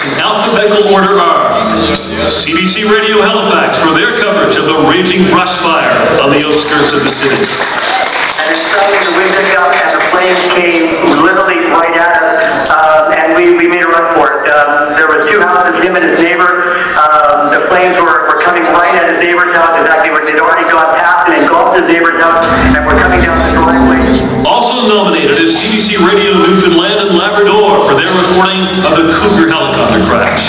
in alphabetical order are CBC Radio Halifax for their coverage of the raging brush fire on the outskirts of the city. And suddenly the wind picked up and the flames came literally right at us, and we made a run for it. There were two houses, him and his neighbor. The flames were coming right at his neighbor's house, exactly where they'd already got past and engulfed his neighbor's house, and were coming down the driveway. Also nominated is CBC Radio Newfoundland and Labrador for their reporting of the Cougar helicopter crash.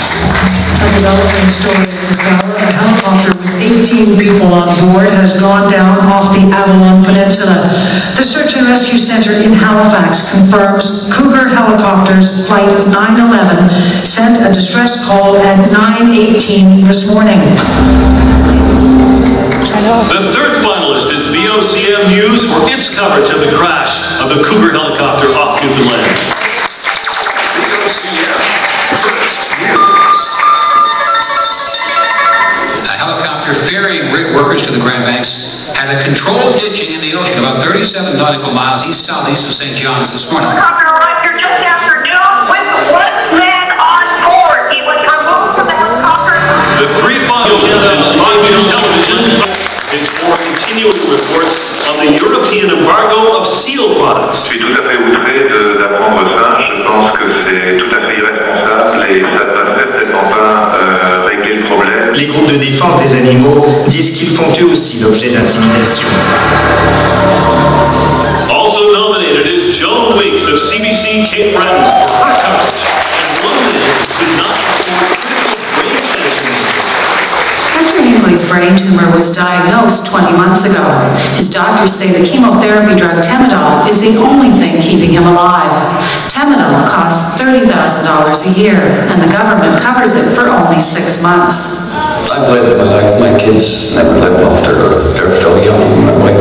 A developing story this hour, a helicopter with 18 people on board has gone down off the Avalon Peninsula. The Search and Rescue Center in Halifax confirms Cougar helicopters flight 911 sent a distress call at 9:18 this morning. The third finalist is VOCM News for its coverage of the crash of the Cougar helicopter off Newfoundland. VOCM First News. A helicopter ferrying rig workers to the Grand Banks had a controlled ditching in the ocean about 37 nautical miles east-southeast of St. John's this morning. Helicopter arrived here just after noon with one man on board. He was removed from the helicopter. The three final candidates on television is for continuing reports on the European embargo of seal products. Je suis tout à fait outré d'apprendre ça. Je pense que c'est tout à fait irresponsable et ça ne va certainement pas régler le problème. Les groupes de défense des animaux disent qu'ils font eux aussi l'objet d'intimidation. Also nominated is Joan Weeks of CBC Cape Breton for her coverage. And one man could not afford critical brain cancer. Patrick Hinkley's brain tumor was diagnosed 20 months ago. His doctors say the chemotherapy drug Temidol is the only thing keeping him alive. Temidol costs $30,000 a year, and the government covers it for only 6 months. I've lived my life. My kids never lived after they're still young. My wife